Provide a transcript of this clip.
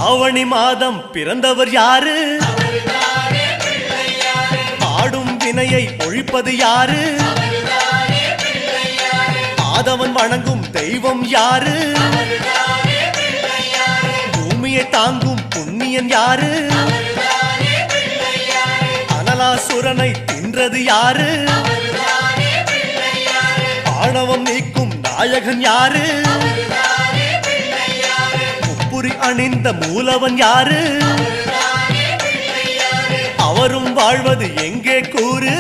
ஆவணி மாதம் பிறந்தவர் யாரு? ஆடும் வினையை ஒழிப்பது யாரு? ஆதவன் வணங்கும் தெய்வம் யாரு? பூமியை தாங்கும் புண்ணியன் யாரு? அனலாசுரனை தின்றது யாரு? ஆணவம் நீக்கும் நாயகன் யாரு? முப்புரி அணிந்த மூலவன் யாரு? அவரும் வாழ்வது எங்கே கூறு?